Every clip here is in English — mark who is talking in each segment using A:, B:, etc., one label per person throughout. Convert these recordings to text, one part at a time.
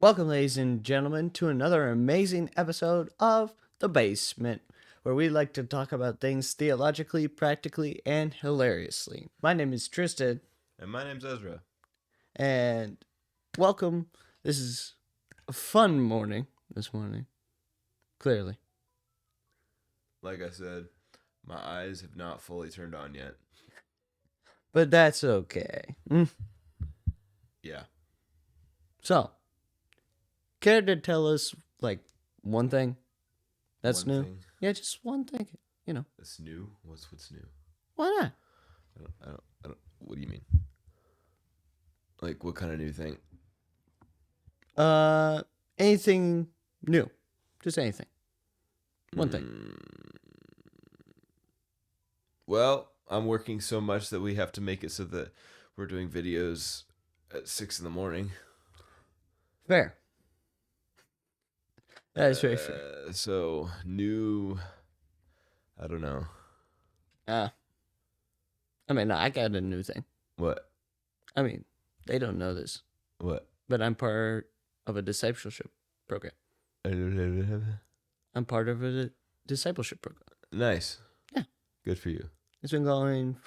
A: Welcome, ladies and gentlemen, to another amazing episode of The Basement, where we like to talk about things theologically, practically, and hilariously. My name is Tristan,
B: And my name's Ezra.
A: and welcome. This is a fun morning this morning, clearly.
B: Like I said, my eyes have not fully turned on yet.
A: But that's okay.
B: Yeah.
A: So, care to tell us, one thing that's
B: One
A: new?
B: thing
A: Yeah, just one thing,
B: that's new. What's new?
A: Why not?
B: I don't. What do you mean? Like, what kind of new thing?
A: Anything new. Just anything. One thing.
B: Well, I'm working so much that we have to make it so that we're doing videos at 6 a.m.
A: Fair. That is very fair.
B: So new. I don't know.
A: I got a new thing.
B: What?
A: They don't know this,
B: What?
A: but I'm part of a discipleship program. I'm part of a discipleship program.
B: Nice.
A: Yeah.
B: Good for you.
A: It's been going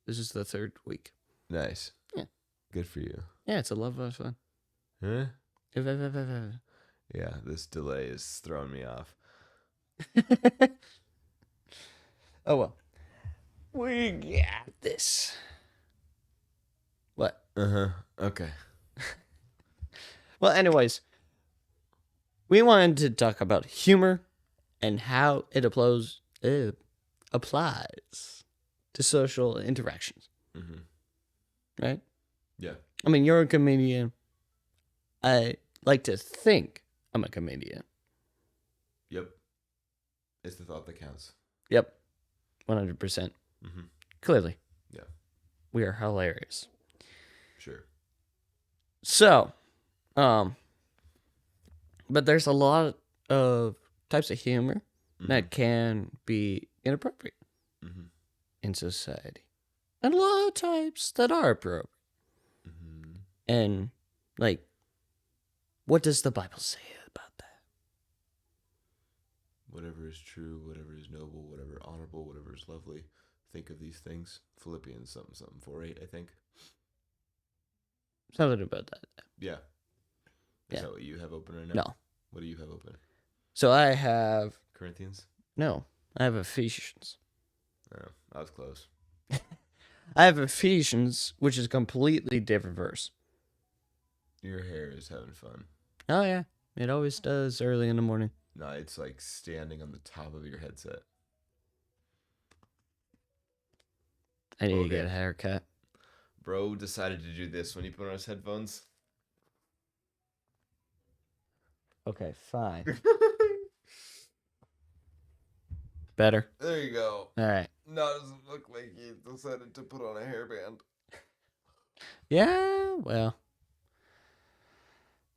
A: this is the third week.
B: Nice.
A: Yeah.
B: Good for you.
A: Yeah, it's a lot of fun.
B: Huh? Yeah, this delay is throwing me off.
A: Oh, well. We got this. What?
B: Okay.
A: Well, anyways, we wanted to talk about humor and how it applies to social interactions. Right?
B: Yeah.
A: You're a comedian. I like to think I'm a comedian.
B: Yep. It's the thought that counts.
A: Yep. 100%. Clearly.
B: Yeah.
A: We are hilarious.
B: Sure.
A: So, but there's a lot of types of humor that can be inappropriate in society. And a lot of types that are appropriate. And, what does the Bible say about that?
B: Whatever is true, whatever is noble, whatever honorable, whatever is lovely, think of these things. Philippians something 4:8, I think.
A: Something about that.
B: Yeah. Is
A: Yeah.
B: that what you have open right now?
A: No.
B: What do you have open?
A: So I have...
B: Corinthians?
A: No. I have Ephesians.
B: Oh, I was close.
A: I have Ephesians, which is a completely different verse.
B: Your hair is having fun.
A: Oh, yeah. It always does early in the morning.
B: No, it's like standing on the top of your headset.
A: I need to get a haircut.
B: Bro decided to do this when he put on his headphones.
A: Okay, fine. Better?
B: There you go.
A: All right.
B: Now it doesn't look like he decided to put on a hairband.
A: Yeah, well.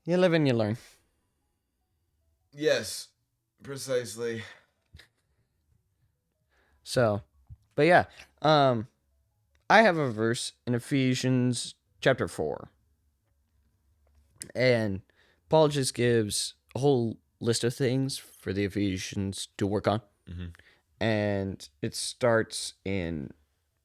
A: You live and you learn.
B: Yes, precisely.
A: So, but yeah. I have a verse in Ephesians chapter 4. And Paul just gives a whole list of things for the Ephesians to work on. And it starts in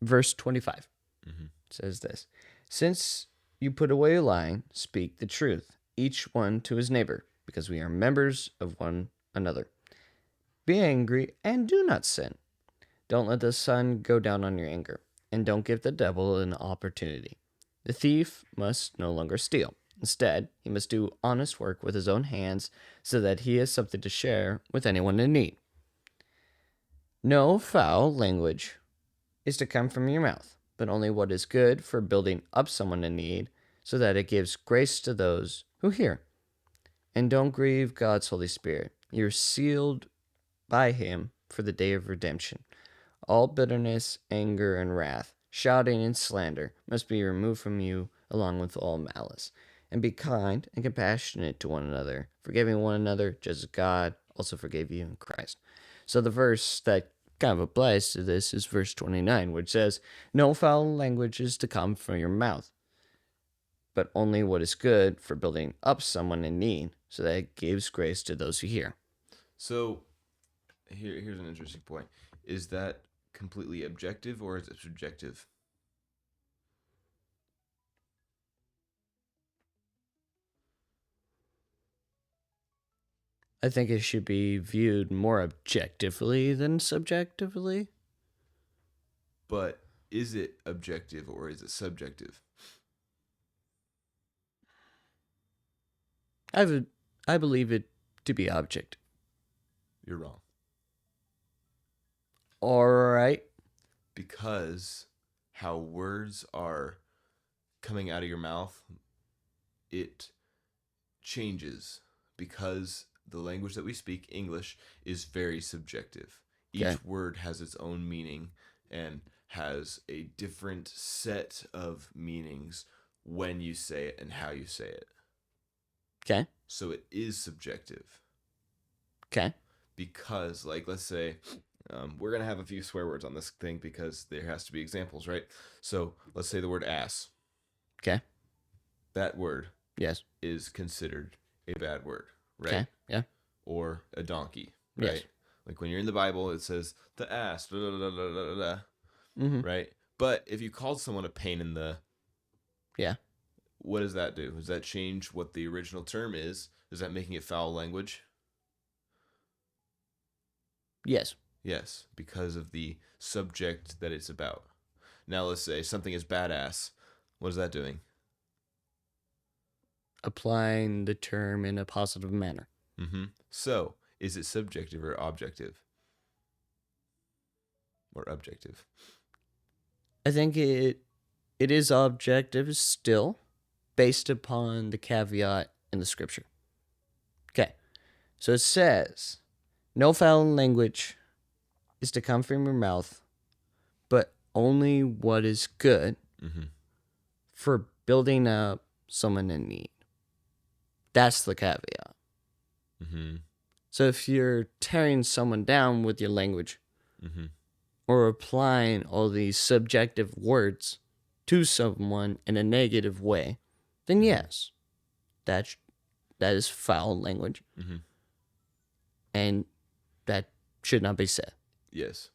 A: verse 25. It says this: "Since you put away lying, speak the truth, each one to his neighbor, because we are members of one another. Be angry and do not sin. Don't let the sun go down on your anger, and don't give the devil an opportunity. The thief must no longer steal. Instead, he must do honest work with his own hands, so that he has something to share with anyone in need. No foul language is to come from your mouth, but only what is good for building up someone in need, so that it gives grace to those who hear. And don't grieve God's Holy Spirit. You're sealed by him for the day of redemption. All bitterness, anger, and wrath, shouting and slander must be removed from you, along with all malice. And be kind and compassionate to one another, forgiving one another, just as God also forgave you in Christ." So the verse that kind of applies to this is verse 29, which says, "No foul language is to come from your mouth, but only what is good for building up someone in need, so that it gives grace to those who hear.
B: So here's an interesting point. Is that completely objective or is it subjective?
A: I think it should be viewed more objectively than subjectively.
B: But is it objective or is it subjective?
A: I believe it to be objective.
B: You're wrong.
A: All right.
B: Because how words are coming out of your mouth, it changes because the language that we speak, English, is very subjective. Each
A: Okay.
B: word has its own meaning and has a different set of meanings when you say it and how you say it.
A: Okay.
B: So it is subjective.
A: Okay.
B: Because, like, let's say, we're going to have a few swear words on this thing because there has to be examples, right? So let's say the word ass.
A: Okay.
B: That word
A: Yes.
B: is considered a bad word, right?
A: Okay. Yeah.
B: Or a donkey, right?
A: Yes.
B: Like when you're in the Bible, it says the ass, da, da, da, da, da, da,
A: Mm-hmm.
B: right? But if you called someone a pain in the,
A: Yeah.
B: what does that do? Does that change what the original term is? Is that making it foul language?
A: Yes.
B: Yes, because of the subject that it's about. Now let's say something is badass. What is that doing?
A: Applying the term in a positive manner.
B: Mm-hmm. So, is it subjective or objective? Or objective?
A: I think it is objective still, based upon the caveat in the scripture. Okay. So it says, no foul language is to come from your mouth, but only what is good
B: Mm-hmm.
A: for building up someone in need. That's the caveat.
B: Mm-hmm.
A: So if you're tearing someone down with your language
B: Mm-hmm.
A: or applying all these subjective words to someone in a negative way, then yes, that is foul language,
B: Mm-hmm.
A: and that should not be said.
B: Yes.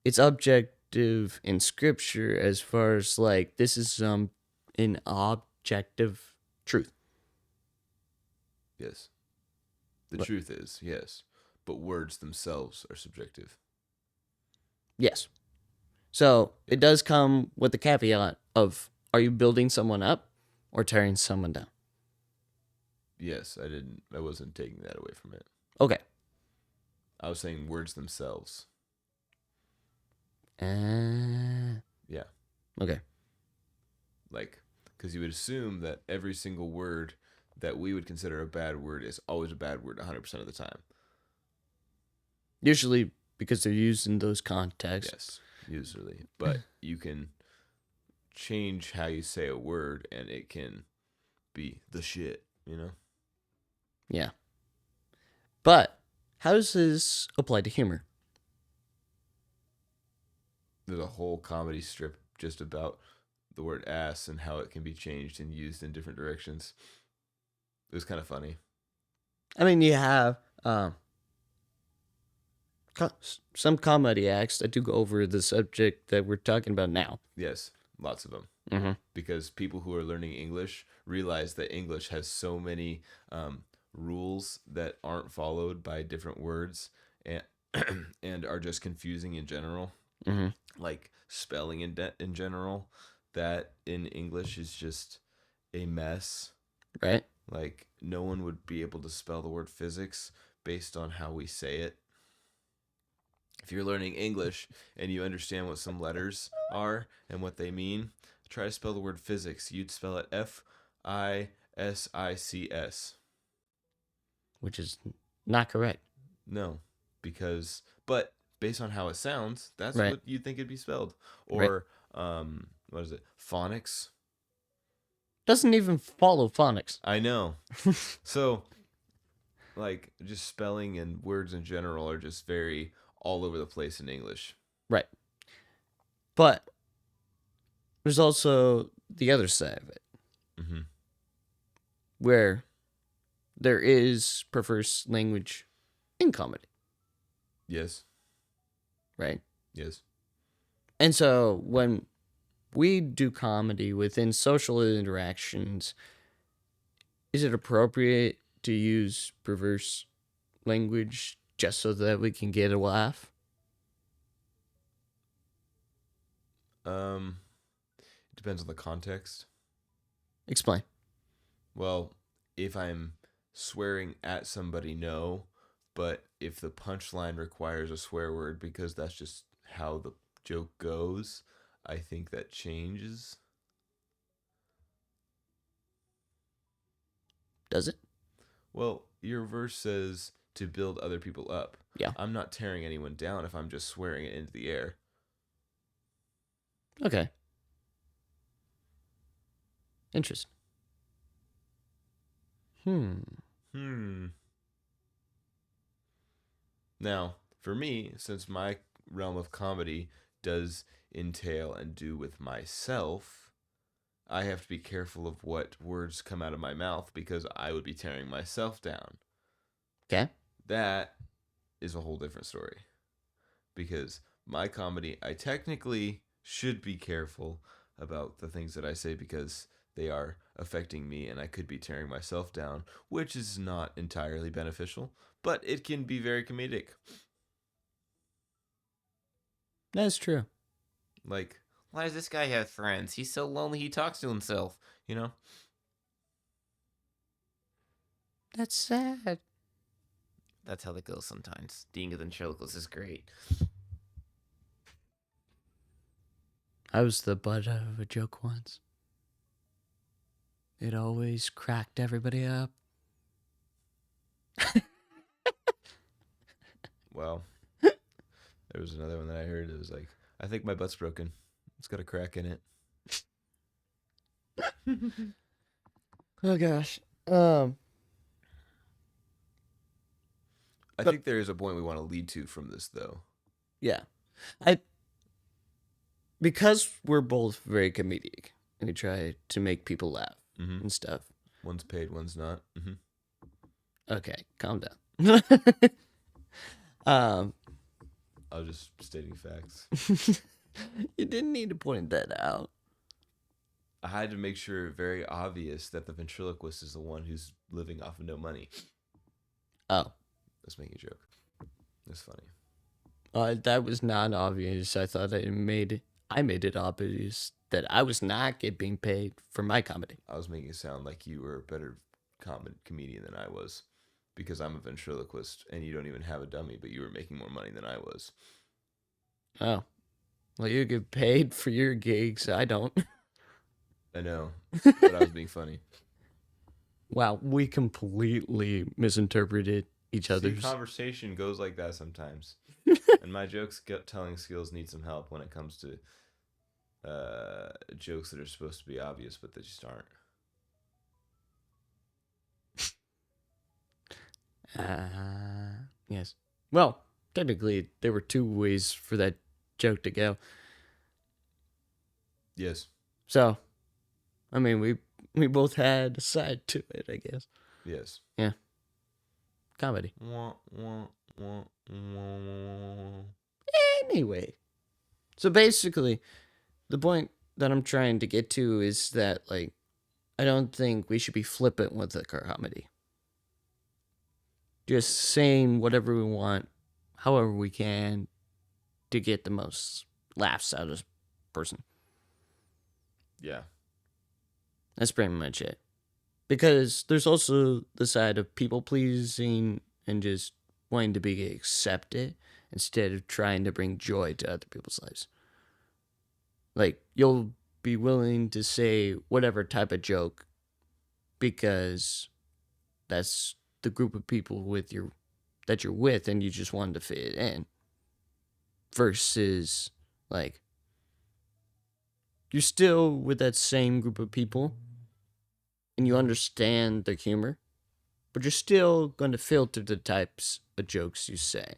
A: It's objective in scripture as far as like this is an objective truth.
B: Yes. The
A: But-
B: truth is, yes. But words themselves are subjective.
A: Yes. So it does come with the caveat of, are you building someone up or tearing someone down?
B: Yes, I wasn't taking that away from it.
A: Okay.
B: I was saying words themselves. Yeah.
A: Okay.
B: Like, because you would assume that every single word that we would consider a bad word is always a bad word 100% of the time.
A: Usually because they're used in those contexts.
B: Yes, usually. But you can change how you say a word and it can be the shit, you know?
A: Yeah. But how does this apply to humor?
B: There's a whole comedy strip just about the word ass and how it can be changed and used in different directions. It was kind of funny.
A: I mean, you have some comedy acts that do go over the subject that we're talking about now.
B: Yes, lots of them.
A: Mm-hmm.
B: Because people who are learning English realize that English has so many rules that aren't followed by different words and and are just confusing in general.
A: Mm-hmm.
B: Like spelling in general, that in English is just a mess.
A: Right?
B: Like no one would be able to spell the word physics based on how we say it. If you're learning English and you understand what some letters are and what they mean, try to spell the word physics. You'd spell it F-I-S-I-C-S.
A: Which is not correct.
B: No, but based on how it sounds, that's
A: Right.
B: what you'd think it'd be spelled. Or, what is it? Phonics?
A: Doesn't even follow phonics.
B: I know. So, like, just spelling and words in general are just very all over the place in English.
A: Right. But there's also the other side of it,
B: Mm-hmm.
A: where there is perverse language in comedy,
B: Yes.
A: right?
B: Yes.
A: And so when we do comedy within social interactions, is it appropriate to use perverse language just so that we can get a laugh?
B: It depends on the context.
A: Explain.
B: Well, if I'm swearing at somebody, no. But if the punchline requires a swear word because that's just how the joke goes, I think that changes.
A: Does it?
B: Well, your verse says to build other people up.
A: Yeah.
B: I'm not tearing anyone down if I'm just swearing it into the air.
A: Okay. Interesting.
B: Hmm. Now, for me, since my realm of comedy does entail and do with myself, I have to be careful of what words come out of my mouth because I would be tearing myself down.
A: Okay.
B: That is a whole different story. Because my comedy, I technically should be careful about the things that I say because they are affecting me and I could be tearing myself down, which is not entirely beneficial, but it can be very comedic.
A: That's true.
B: Like, why does this guy have friends? He's so lonely he talks to himself, you know?
A: That's sad.
B: That's how that goes sometimes. Being a ventriloquist is great.
A: I was the butt of a joke once. It always cracked everybody up.
B: Well, there was another one that I heard. It was like, I think my butt's broken. It's got a crack in it.
A: Oh gosh.
B: I think there is a point we want to lead to from this, though.
A: Yeah. Because we're both very comedic and we try to make people laugh and stuff.
B: One's paid, one's not.
A: Okay, calm down.
B: I was just stating facts.
A: You didn't need to point that out.
B: I had to make sure very obvious that the ventriloquist is the one who's living off of no money.
A: Oh.
B: Let's make a joke. That's funny.
A: That was not obvious. I thought I made it obvious that I was not being paid for my comedy.
B: I was making it sound like you were a better comedian than I was because I'm a ventriloquist and you don't even have a dummy, but you were making more money than I was.
A: Oh. Well, you get paid for your gigs. I don't.
B: I know, but I was being funny.
A: Wow, we completely misinterpreted each other's.
B: Conversation goes like that sometimes. And my telling skills need some help when it comes to jokes that are supposed to be obvious, but they just aren't.
A: Yes. Well, technically, there were two ways for that joke to go.
B: Yes.
A: So, I mean, we both had a side to it, I guess.
B: Yes.
A: Yeah. Comedy. Anyway. So basically, the point that I'm trying to get to is that, like, I don't think we should be flippant with the comedy. Just saying whatever we want, however we can, to get the most laughs out of a person.
B: Yeah.
A: That's pretty much it. Because there's also the side of people pleasing and just wanting to be accepted instead of trying to bring joy to other people's lives. Like, you'll be willing to say whatever type of joke because that's the group of people that you're with and you just wanted to fit in. Versus, like, you're still with that same group of people and you understand their humor, but you're still going to filter the types of jokes you say.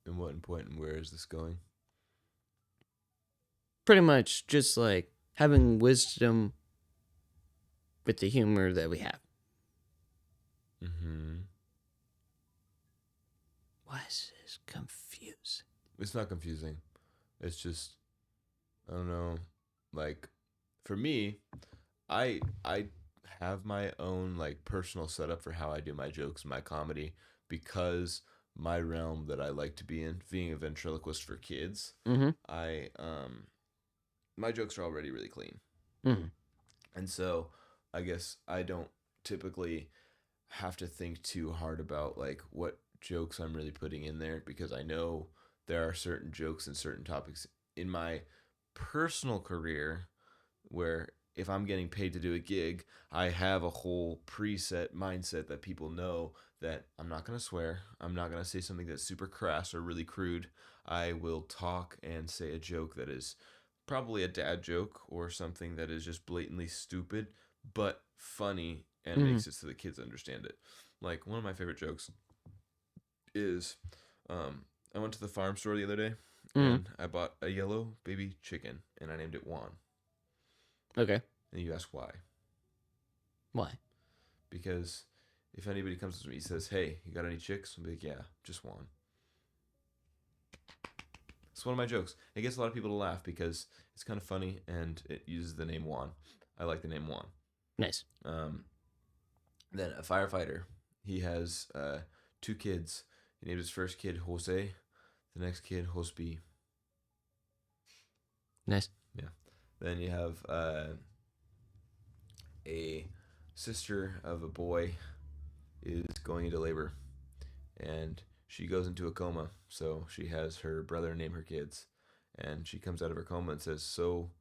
B: And what point and where is this going?
A: Pretty much just like having wisdom with the humor that we have.
B: Mm-hmm.
A: Why is this confusing?
B: It's not confusing. It's just, I don't know. Like, for me, I have my own like personal setup for how I do my jokes and my comedy because my realm that I like to be in, being a ventriloquist for kids,
A: Mm-hmm.
B: I my jokes are already really clean.
A: Mm-hmm.
B: And so I guess I don't typically have to think too hard about like what jokes I'm really putting in there because I know there are certain jokes and certain topics in my personal career where if I'm getting paid to do a gig, I have a whole preset mindset that people know that I'm not going to swear. I'm not going to say something that's super crass or really crude. I will talk and say a joke that is probably a dad joke or something that is just blatantly stupid but funny and
A: Mm-hmm.
B: makes it so the kids understand it. Like one of my favorite jokes is I went to the farm store the other day
A: Mm-hmm.
B: and I bought a yellow baby chicken and I named it Juan.
A: Okay.
B: And you ask why?
A: Why?
B: Because if anybody comes to me and says, "Hey, you got any chicks?" I'll be like, "Yeah, just one." It's one of my jokes. It gets a lot of people to laugh because it's kind of funny and it uses the name Juan. I like the name Juan.
A: Nice.
B: Um, then a firefighter. He has two kids. He named his first kid Jose, the next kid Josby.
A: Nice.
B: Yeah. Then you have a sister of a boy is going into labor, and she goes into a coma. So she has her brother name her kids, and she comes out of her coma and says, "So,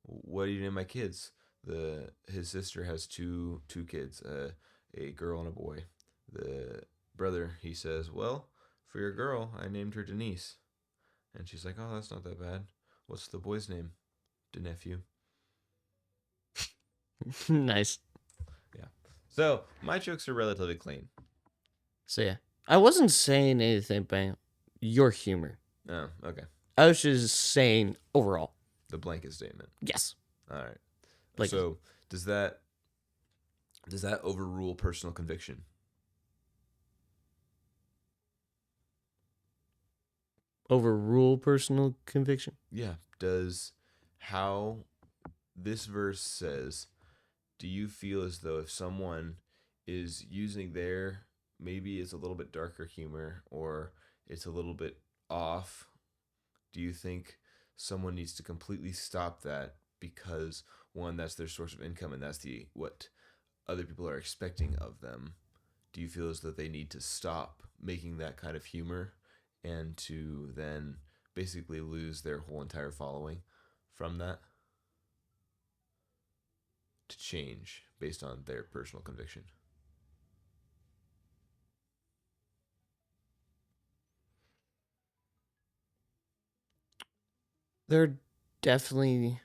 B: what do you name my kids?" His sister has two kids, a girl and a boy. The brother he says, "Well, for your girl, I named her Denise," and she's like, "Oh, that's not that bad. What's the boy's name?" "De nephew."
A: Nice.
B: Yeah. So my jokes are relatively clean.
A: So yeah, I wasn't saying anything about your humor.
B: Oh, okay.
A: I was just saying overall.
B: The blanket statement.
A: Yes.
B: All right.
A: Like
B: So does that overrule personal conviction?
A: overrule personal conviction.
B: Yeah. Does how this verse says, do you feel as though if someone is using their, maybe it's a little bit darker humor or it's a little bit off, do you think someone needs to completely stop that because one, that's their source of income and that's the what other people are expecting of them? Do you feel as though they need to stop making that kind of humor and to then basically lose their whole entire following from that, to change based on their personal conviction?
A: They're definitely.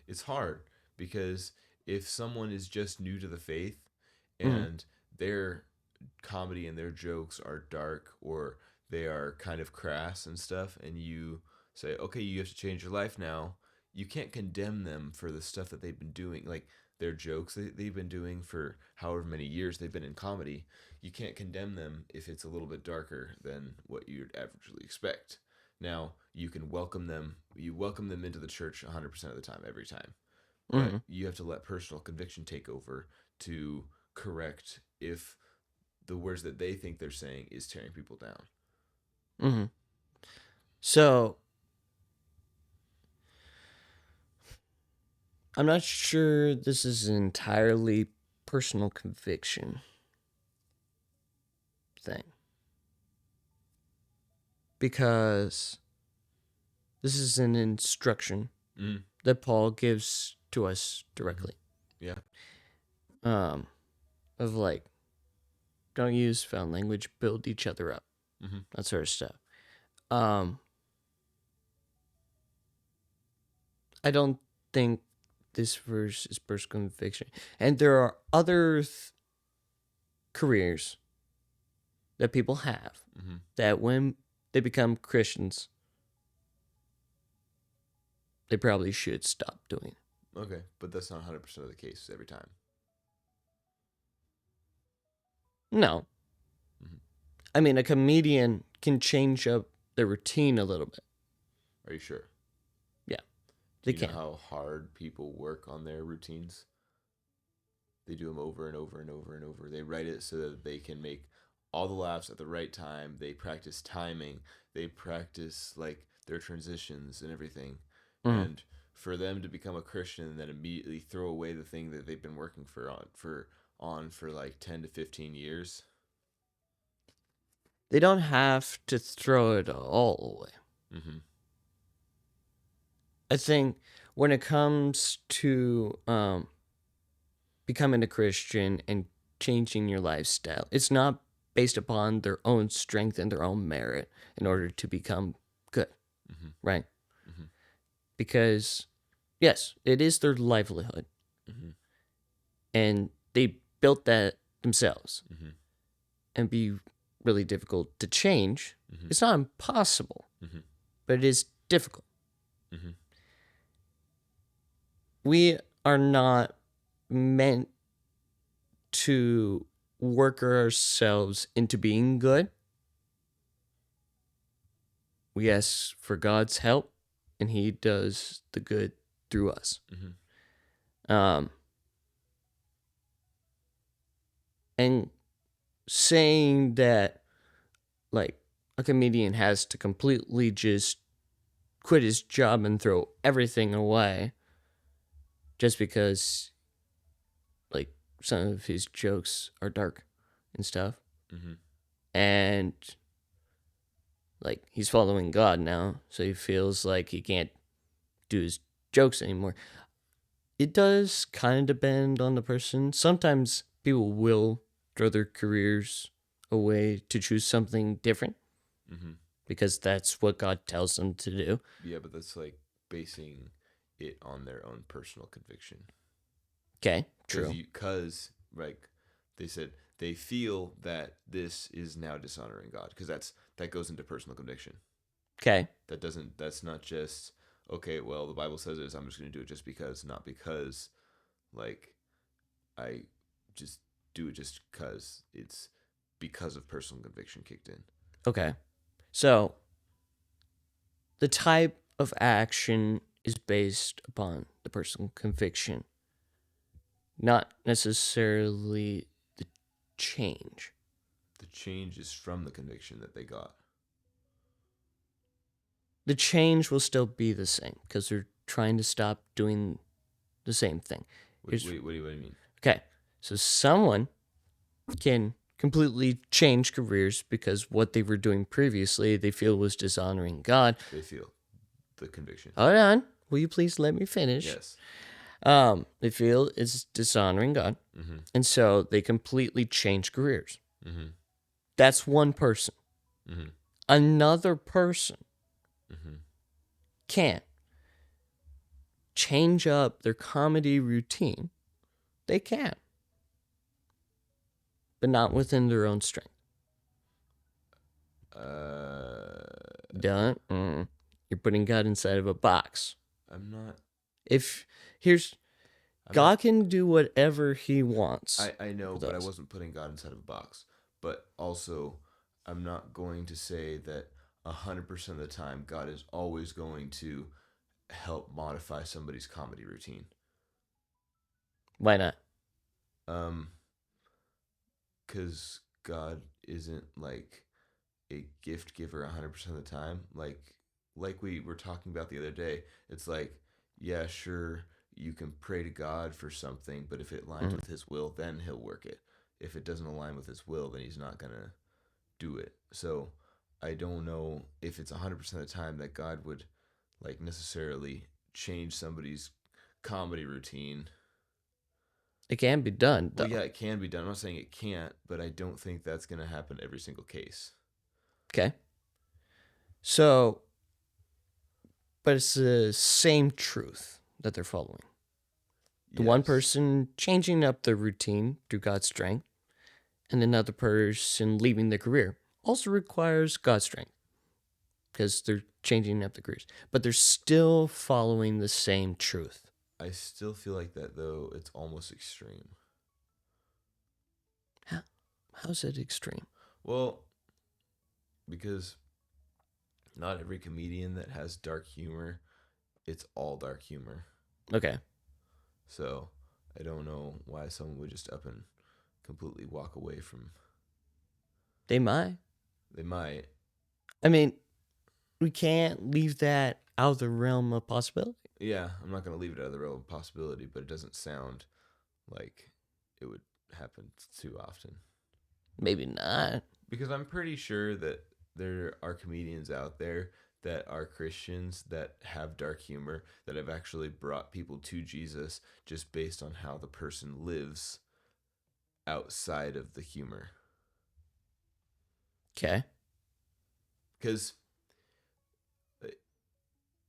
B: It's hard because if someone is just new to the faith
A: Mm,
B: and their comedy and their jokes are dark or they are kind of crass and stuff, and you say, okay, you have to change your life now, you can't condemn them for the stuff that they've been doing. Like their jokes they've been doing for however many years they've been in comedy. You can't condemn them if it's a little bit darker than what you'd averagely expect. Now, you can welcome them. You welcome them into the church 100% of the time, every time. But
A: mm,
B: you have to let personal conviction take over to correct if the words that they think they're saying is tearing people down.
A: mm. So I'm not sure this is an entirely personal conviction thing because this is an instruction
B: Mm.
A: that Paul gives to us directly.
B: Yeah.
A: Um, of like, don't use foul language, build each other up,
B: Mm-hmm.
A: that sort of stuff. Um, I don't think this verse is personal conviction, and there are other careers that people have
B: Mm-hmm.
A: that when they become Christians, they probably should stop doing it.
B: Okay, but that's not 100% of the case every time.
A: No.
B: Mm-hmm.
A: I mean, a comedian can change up their routine a little bit.
B: Are you sure?
A: Yeah,
B: Do
A: they
B: you know
A: can.
B: how hard people work on their routines? They do them over and over and over and over. They write it so that they can make all the laughs at the right time. They practice timing. They practice like their transitions and everything.
A: Mm.
B: And for them to become a Christian and then immediately throw away the thing that they've been working for like 10 to 15 years.
A: They don't have to throw it all away.
B: Mm-hmm.
A: I think when it comes to becoming a Christian and changing your lifestyle, it's not based upon their own strength and their own merit in order to become good,
B: Mm-hmm.
A: right?
B: Mm-hmm.
A: Because, yes, it is their livelihood,
B: Mm-hmm.
A: and they built that themselves,
B: Mm-hmm.
A: and be really difficult to change.
B: Mm-hmm.
A: It's not impossible,
B: Mm-hmm.
A: but it is difficult.
B: Mm-hmm.
A: We are not meant to work ourselves into being good. We ask for God's help, and He does the good through us.
B: Mm-hmm.
A: And saying that, like, a comedian has to completely just quit his job and throw everything away just because, like, some of his jokes are dark and stuff.
B: Mm-hmm.
A: And, like, he's following God now, so he feels like he can't do his jokes anymore. It does kind of depend on the person. Sometimes people will throw their careers away to choose something different
B: Mm-hmm.
A: because that's what God tells them to do.
B: Yeah, but that's like basing it on their own personal conviction.
A: Okay, true.
B: Because like they said, they feel that this is now dishonoring God, because that goes into personal conviction.
A: Okay.
B: That's not just, okay, well, the Bible says this, I'm just going to do it just because, not because like I just do it just because. It's because of personal conviction kicked in.
A: Okay. So the type of action is based upon the personal conviction, not necessarily the change.
B: The change is from the conviction that they got.
A: The change will still be the same because they're trying to stop doing the same thing.
B: What do you mean?
A: Okay, so someone can completely change careers because what they were doing previously they feel was dishonoring God.
B: They feel the conviction.
A: Hold on. Will you please let me finish?
B: Yes.
A: They feel it's dishonoring God.
B: Mm-hmm.
A: And so they completely change careers.
B: Mm-hmm.
A: That's one person.
B: Mm-hmm.
A: Another person
B: Mm-hmm.
A: can't change up their comedy routine. They can, but not within their own strength. Done. You're putting God inside of a box.
B: I'm not.
A: God can do whatever He wants.
B: I know, but I wasn't putting God inside of a box. But also, I'm not going to say that 100% of the time God is always going to help modify somebody's comedy routine.
A: Why not?
B: Because God isn't like a gift giver 100% of the time. Like we were talking about the other day, it's like, yeah, sure, you can pray to God for something, but if it aligns with His will, then He'll work it. If it doesn't align with His will, then He's not gonna do it. So I don't know if it's 100% of the time that God would like necessarily change somebody's comedy routine.
A: It can be done, though.
B: Well, yeah, it can be done. I'm not saying it can't, but I don't think that's gonna happen every single case.
A: Okay. So, but it's the same truth that they're following. The one person changing up their routine through God's strength, and another person leaving their career also requires God's strength because they're changing up the careers, but they're still following the same truth.
B: I still feel like that, though, it's almost extreme.
A: How's it extreme?
B: Well, because not every comedian that has dark humor, it's all dark humor.
A: Okay.
B: So I don't know why someone would just up and completely walk away from.
A: They might.
B: They might.
A: I mean, we can't leave that out of the realm of possibility.
B: Yeah, I'm not going to leave it out of the realm of possibility, but it doesn't sound like it would happen too often.
A: Maybe not.
B: Because I'm pretty sure that there are comedians out there that are Christians that have dark humor that have actually brought people to Jesus just based on how the person lives outside of the humor.
A: Okay.
B: Because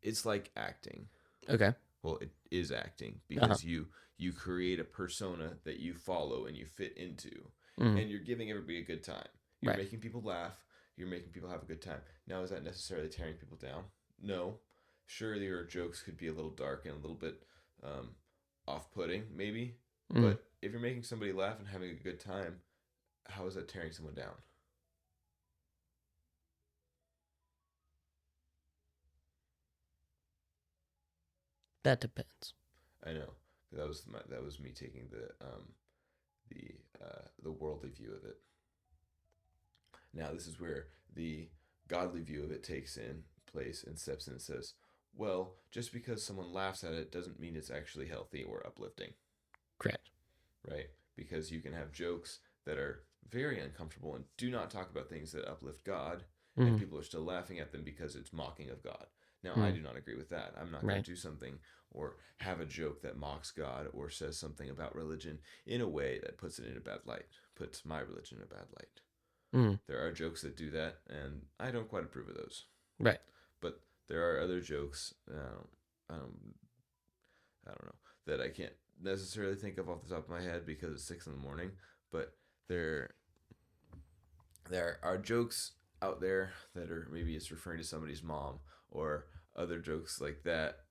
B: it's like acting.
A: Okay.
B: Well, it is acting because you create a persona that you follow and you fit into, and you're giving everybody a good time. You're making people laugh. You're making people have a good time. Now, is that necessarily tearing people down? No. Sure, your jokes could be a little dark and a little bit off-putting, maybe. But if you're making somebody laugh and having a good time, how is that tearing someone down?
A: That depends.
B: I know that was me taking the worldly view of it. Now this is where the godly view of it takes in place and steps in and says, well, just because someone laughs at it doesn't mean it's actually healthy or uplifting.
A: Correct.
B: Right? Because you can have jokes that are very uncomfortable and do not talk about things that uplift God, and people are still laughing at them because it's mocking of God. Now, I do not agree with that. I'm not going to do something or have a joke that mocks God or says something about religion in a way that puts it in a bad light, puts my religion in a bad light. There are jokes that do that, and I don't quite approve of those.
A: Right.
B: But there are other jokes, I don't know, that I can't necessarily think of off the top of my head because it's 6 a.m. But there are jokes out there that are maybe it's referring to somebody's mom or other jokes like that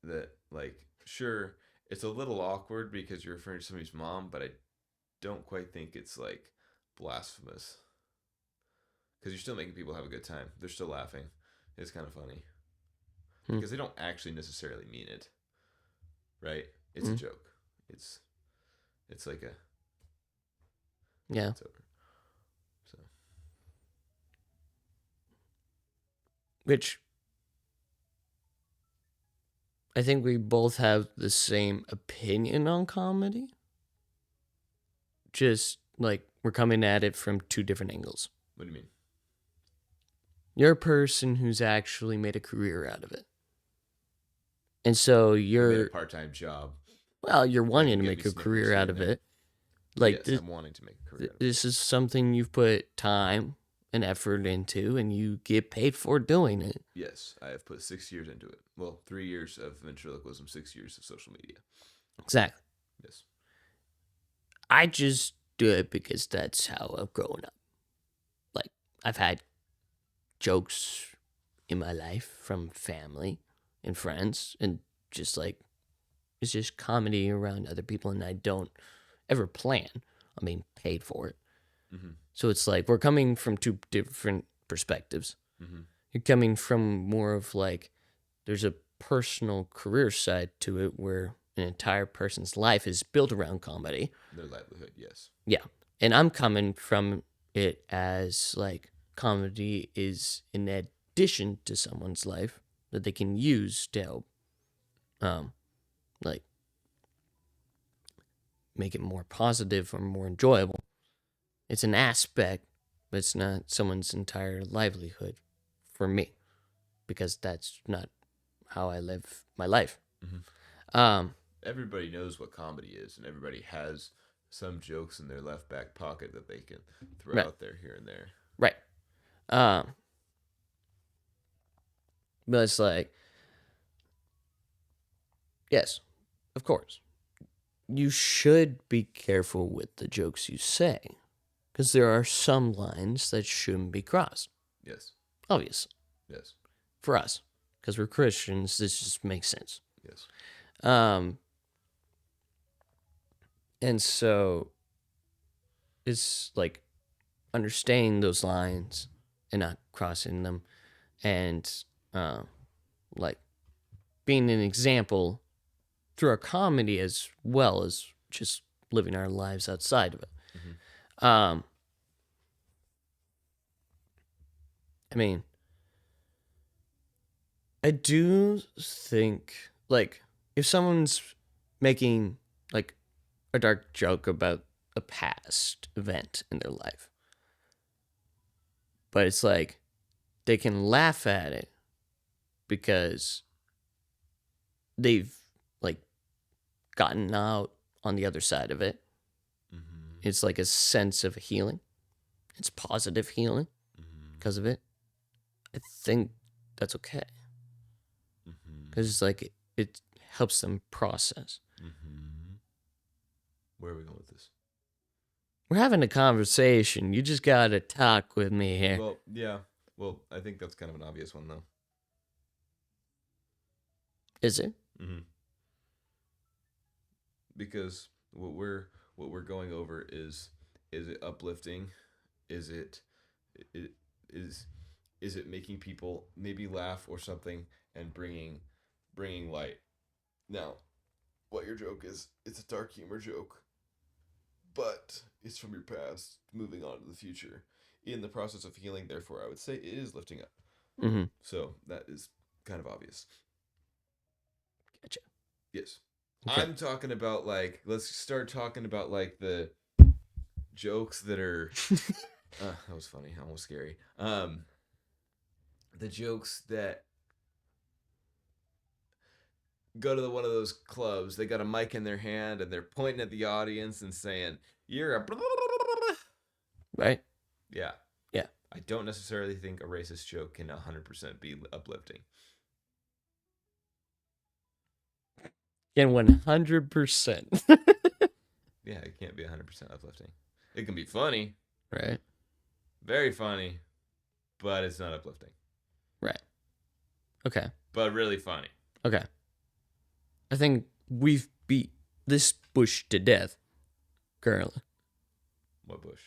B: like sure it's a little awkward because you're referring to somebody's mom, but I don't quite think it's like blasphemous because you're still making people have a good time. They're still laughing. It's kind of funny because they don't actually necessarily mean it, right? It's a joke. It's like a it's over. So
A: which I think we both have the same opinion on comedy. Just like we're coming at it from two different angles.
B: What do you mean?
A: You're a person who's actually made a career out of it. And so you're
B: a part-time job.
A: Well, you're wanting to make a career out of it. Like
B: yes, I'm wanting to make a career out of it.
A: This is something you've put time and effort into, and you get paid for doing it.
B: Yes, I have put 6 years into it. Well, 3 years of ventriloquism, 6 years of social media.
A: Exactly.
B: Yes.
A: I just do it because that's how I've grown up. Like, I've had jokes in my life from family and friends, and just like, it's just comedy around other people, and I don't ever plan on being paid for it. So it's like we're coming from two different perspectives. You're coming from more of like there's a personal career side to it where an entire person's life is built around comedy.
B: Their livelihood, yes.
A: Yeah. And I'm coming from it as like comedy is an addition to someone's life that they can use to help like make it more positive or more enjoyable. It's an aspect, but it's not someone's entire livelihood for me, because that's not how I live my life.
B: Everybody knows what comedy is, and everybody has some jokes in their left back pocket that they can throw out there here and there.
A: Right. But it's like, yes, of course. You should be careful with the jokes you say, because there are some lines that shouldn't be crossed.
B: Yes.
A: Obviously.
B: Yes.
A: For us, because we're Christians, this just makes sense.
B: Yes.
A: And so it's like understanding those lines and not crossing them, and like being an example through our comedy as well as just living our lives outside of it. I mean, I do think, like, if someone's making, like, a dark joke about a past event in their life, but it's like they can laugh at it because they've, like, gotten out on the other side of it. It's like a sense of healing. It's positive healing because of it. I think that's okay. Because it's like it helps them process.
B: Where are we going with this?
A: We're having a conversation. You just gotta talk with me here.
B: Well, yeah. Well, I think that's kind of an obvious one, though.
A: Is it?
B: Because what we're going over is it uplifting? Is it making people maybe laugh or something and bringing light? Now, what your joke is, it's a dark humor joke, but it's from your past, moving on to the future. In the process of healing, therefore, I would say it is lifting up. So that is kind of obvious.
A: Gotcha.
B: Yes. Okay. I'm talking about, like, let's start talking about, like, the jokes that are that was funny, almost scary. The jokes that go to one of those clubs, they got a mic in their hand and they're pointing at the audience and saying, "You're a
A: right."
B: Yeah. I don't necessarily think a racist joke can 100% be uplifting.
A: And 100%.
B: Yeah, it can't be 100% uplifting. It can be funny.
A: Right.
B: Very funny, but it's not uplifting.
A: Right. Okay.
B: But really funny.
A: Okay. I think we've beat this bush to death currently.
B: What bush?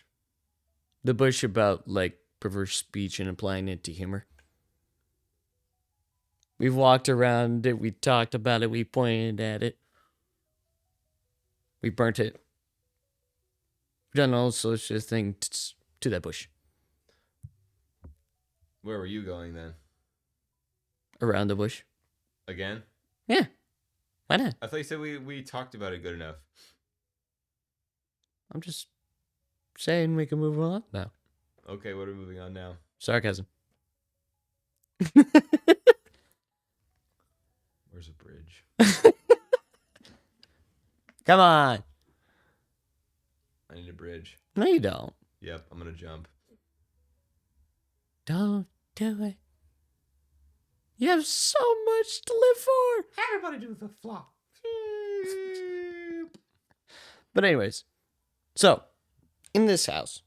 A: The bush about, like, perverse speech and applying it to humor. We've walked around it. We talked about it. We pointed at it. We burnt it. We've done all sorts of things to that bush.
B: Where were you going then?
A: Around the bush.
B: Again?
A: Yeah. Why not?
B: I thought you said we talked about it good enough.
A: I'm just saying we can move on now.
B: Okay, what are we moving on now?
A: Sarcasm.
B: Where's a bridge?
A: Come on.
B: I need a bridge.
A: No, you don't.
B: Yep, I'm going to jump.
A: Don't do it. You have so much to live for.
B: Everybody do the flop.
A: But anyways, so in this house,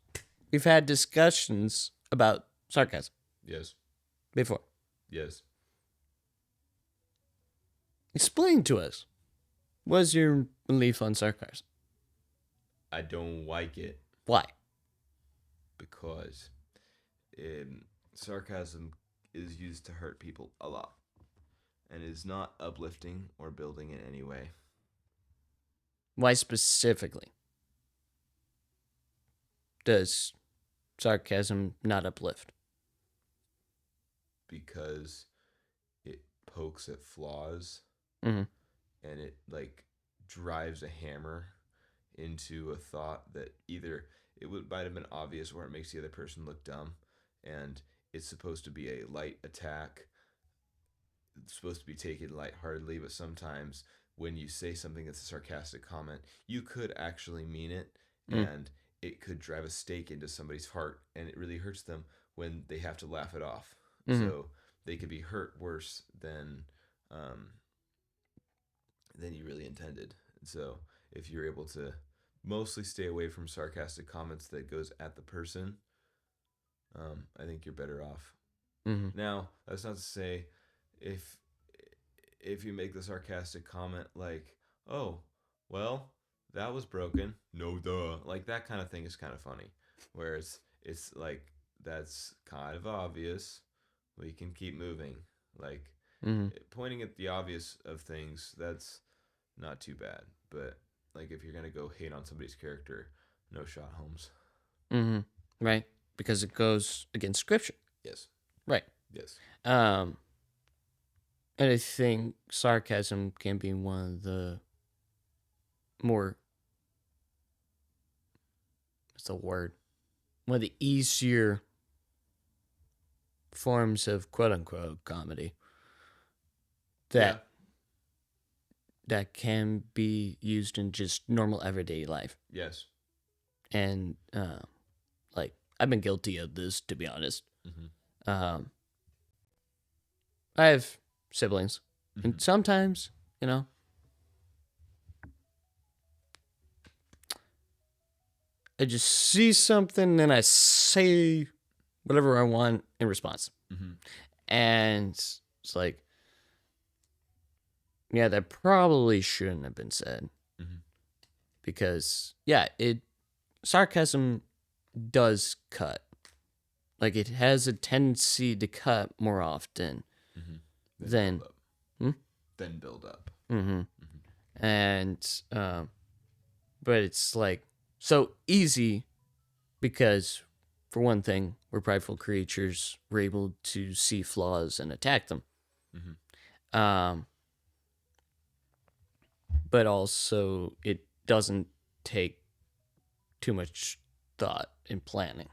A: we've had discussions about sarcasm.
B: Yes.
A: Before.
B: Yes.
A: Explain to us, what's your belief on sarcasm?
B: I don't like it.
A: Why?
B: Because sarcasm is used to hurt people a lot and is not uplifting or building in any way.
A: Why specifically does sarcasm not uplift?
B: Because it pokes at flaws
A: Mm-hmm.
B: and it, like, drives a hammer into a thought that either might have been obvious or it makes the other person look dumb, and it's supposed to be a light attack. It's supposed to be taken lightheartedly, but sometimes when you say something that's a sarcastic comment, you could actually mean it, and it could drive a stake into somebody's heart, and it really hurts them when they have to laugh it off. So they could be hurt worse than you really intended. And so if you're able to mostly stay away from sarcastic comments that goes at the person, I think you're better off. Now, that's not to say if if you make the sarcastic comment like, "Oh, well, that was broken." No duh. Like that kind of thing is kind of funny. Whereas it's like that's kind of obvious. We can keep moving. Like
A: Mm-hmm.
B: pointing at the obvious of things, that's not too bad. But like if you're gonna go hate on somebody's character, no shot, Holmes.
A: Mm-hmm. Right. Because it goes against scripture.
B: Yes.
A: Right.
B: Yes.
A: Um, and I think sarcasm can be one of the more, what's the word? One of the easier forms of quote unquote comedy
B: Yeah.
A: that that can be used in just normal everyday life.
B: Yes.
A: And like I've been guilty of this, to be honest.
B: Mm-hmm.
A: Um, I have siblings,
B: Mm-hmm.
A: and sometimes, you know, I just see something and I say whatever I want in response.
B: Mm-hmm.
A: And it's like, yeah, that probably shouldn't have been said.
B: Mm-hmm.
A: Because, yeah, sarcasm does cut. Like, it has a tendency to cut more often
B: Mm-hmm.
A: than.
B: Build up.
A: Hmm?
B: Then build up.
A: Mm-hmm.
B: Mm-hmm.
A: And, but it's like so easy because, for one thing, we're prideful creatures. We're able to see flaws and attack them.
B: Mm-hmm.
A: But also, it doesn't take too much thought and planning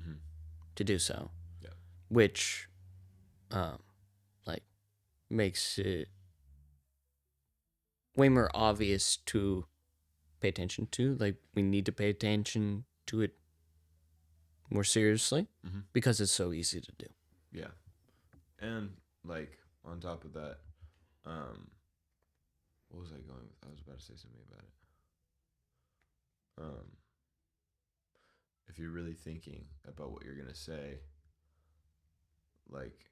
B: Mm-hmm.
A: to do so,
B: Yeah.
A: which, like, makes it way more obvious to pay attention to. Like, we need to pay attention to it more seriously
B: Mm-hmm.
A: because it's so easy to do.
B: Yeah. And like on top of that, what was I going with? I was about to say something about it. If you're really thinking about what you're gonna say, like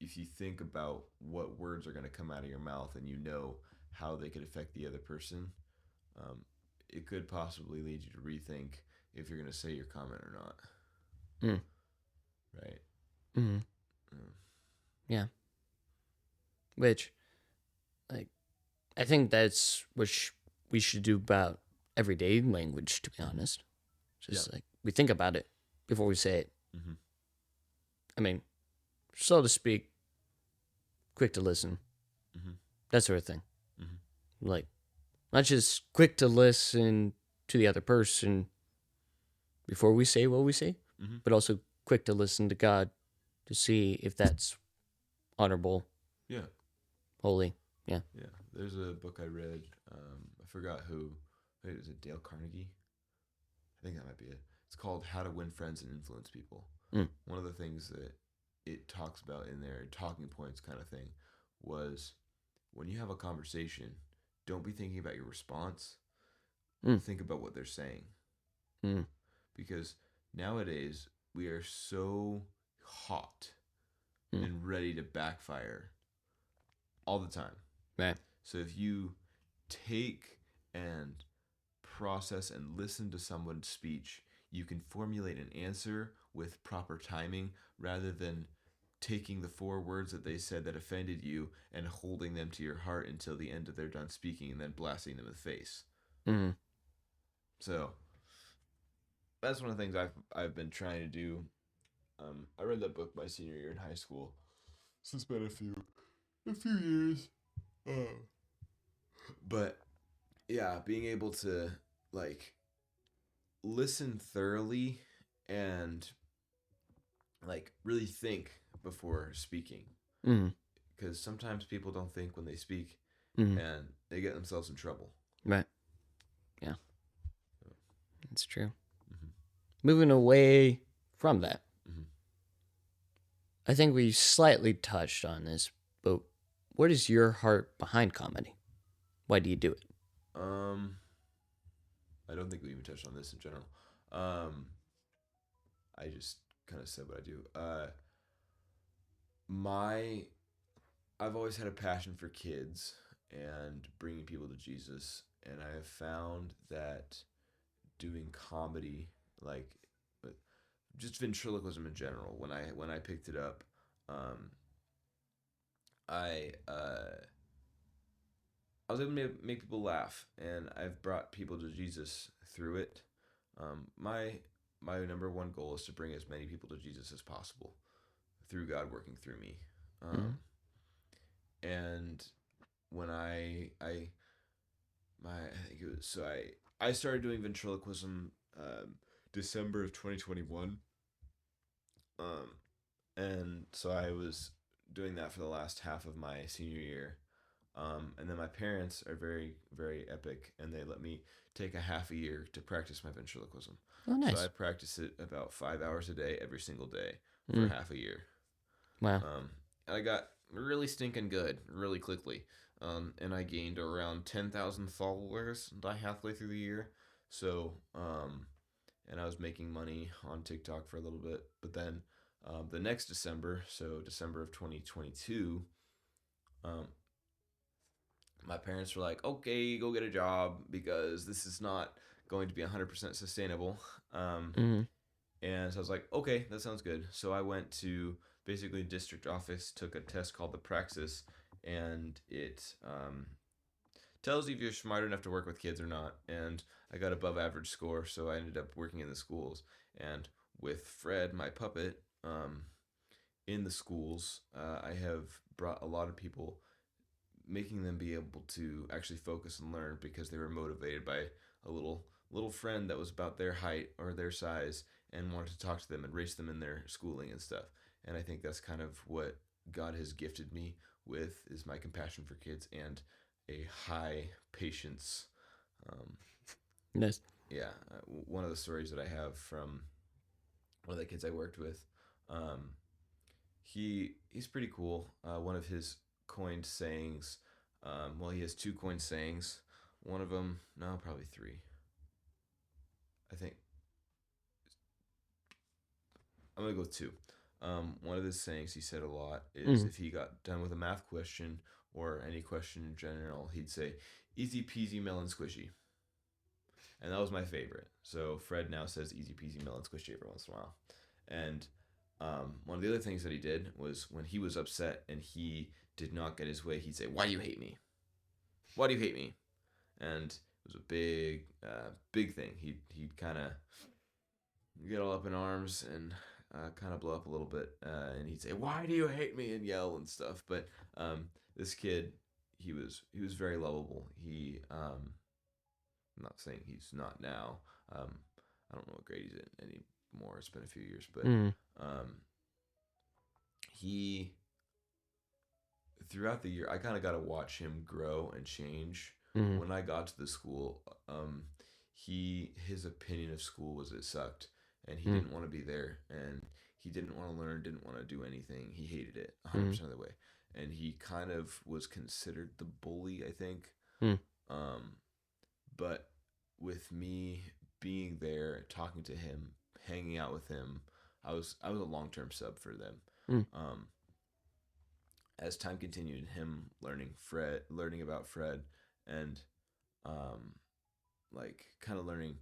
B: if you think about what words are gonna come out of your mouth and you know how they could affect the other person, um, it could possibly lead you to rethink if you're gonna say your comment or not.
A: Mm.
B: Right.
A: Mm-hmm.
B: Mm.
A: Yeah. Which, like, I think that's what we should do about everyday language, to be honest. Just like we think about it before we say it.
B: Mm-hmm.
A: I mean, slow to speak, quick to listen,
B: Mm-hmm.
A: that sort of thing.
B: Mm-hmm.
A: Like, not just quick to listen to the other person before we say what we say,
B: Mm-hmm.
A: but also quick to listen to God to see if that's honorable,
B: Yeah.
A: holy. Yeah.
B: Yeah. There's a book I read. I forgot who. Wait, was it Dale Carnegie? I think that might be it. It's called How to Win Friends and Influence People.
A: Mm.
B: One of the things that it talks about in there, talking points kind of thing, was when you have a conversation, don't be thinking about your response.
A: Mm.
B: Think about what they're saying.
A: Mm.
B: Because nowadays, we are so hot and ready to backfire all the time.
A: Right.
B: So if you take and process and listen to someone's speech, you can formulate an answer with proper timing rather than taking the 4 words that they said that offended you and holding them to your heart until the end of their done speaking and then blasting them in the face.
A: Mm.
B: So that's one of the things I've been trying to do. I read that book my senior year in high school. So it's been a few years. But yeah, being able to like listen thoroughly and like really think before speaking,
A: Mm.
B: because sometimes people don't think when they speak
A: Mm.
B: and they get themselves in trouble.
A: Right. Yeah. That's true.
B: Mm-hmm.
A: Moving away from that,
B: Mm-hmm.
A: I think we slightly touched on this, but what is your heart behind comedy? Why do you do it?
B: I don't think we even touched on this in general. I just kind of said what I do. my I've always had a passion for kids and bringing people to Jesus, and I have found that doing comedy, like just ventriloquism in general, when I picked it up, um, I I was able to make people laugh, and I've brought people to Jesus through it. My number one goal is to bring as many people to Jesus as possible through God working through me.
A: Mm-hmm.
B: And when I think it was so I started doing ventriloquism December of 2021. Um, and so I was doing that for the last half of my senior year. And then my parents are very, very epic, and they let me take a half a year to practice my ventriloquism.
A: Oh,
B: So I
A: nice.
B: practice it about 5 hours a day, every single day, for
A: Mm.
B: half a year.
A: Wow.
B: I got really stinking good really quickly. And I gained around 10,000 followers by halfway through the year. So, and I was making money on TikTok for a little bit. But then the next December, so December of 2022, um, my parents were like, okay, go get a job because this is not going to be 100% sustainable. Um,
A: Mm-hmm.
B: and so I was like, okay, that sounds good. So I went to basically district office, took a test called the Praxis, and it tells you if you're smart enough to work with kids or not. And I got above average score, so I ended up working in the schools. And with Fred, my puppet, in the schools, I have brought a lot of people, making them be able to actually focus and learn because they were motivated by a little friend that was about their height or their size and wanted to talk to them and race them in their schooling and stuff. And I think that's kind of what God has gifted me with, is my compassion for kids and a high patience. Um,
A: Nice.
B: yeah, one of the stories that I have from one of the kids I worked with, um, he's pretty cool. One of his coined sayings, well, he has two coined sayings. One of them, no, probably three. I think I'm gonna go with two. One of his sayings he said a lot is,
A: Mm-hmm.
B: if he got done with a math question or any question in general, he'd say, "Easy peasy melon squishy," and that was my favorite. So Fred now says "easy peasy melon squishy" every once in a while. And one of the other things that he did was, when he was upset and he did not get his way, he'd say, "Why do you hate me? Why do you hate me?" And it was a big thing. He'd kind of get all up in arms and kind of blow up a little bit, and he'd say, "Why do you hate me?" and yell and stuff. But this kid, he was very lovable. I'm not saying he's not now. Um, I don't know what grade he's in anymore. It's been a few years, but
A: Mm-hmm.
B: um, he throughout the year, I kind of got to watch him grow and change.
A: Mm-hmm.
B: When I got to the school, his opinion of school was it sucked, and he didn't want to be there, and he didn't want to learn, didn't want to do anything. He hated it
A: Mm-hmm.
B: 100% of the way, and he kind of was considered the bully, I think.
A: Mm-hmm.
B: Um, but with me being there, talking to him, hanging out with him, I was a long term sub for them. Um, as time continued, him learning about Fred, and um, like kind of learning.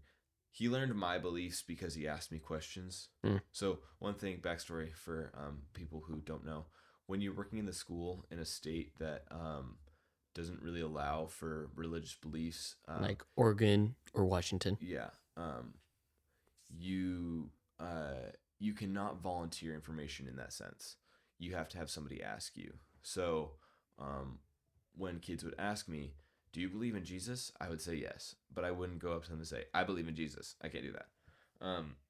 B: He learned my beliefs because he asked me questions.
A: Mm-hmm.
B: So one thing, backstory for people who don't know, when you're working in the school in a state that doesn't really allow for religious beliefs,
A: Like Oregon or Washington.
B: yeah, you you cannot volunteer information in that sense. You have to have somebody ask you. So um, when kids would ask me, "Do you believe in Jesus?" I would say yes, but I wouldn't go up to them and say, "I believe in Jesus." I can't do that.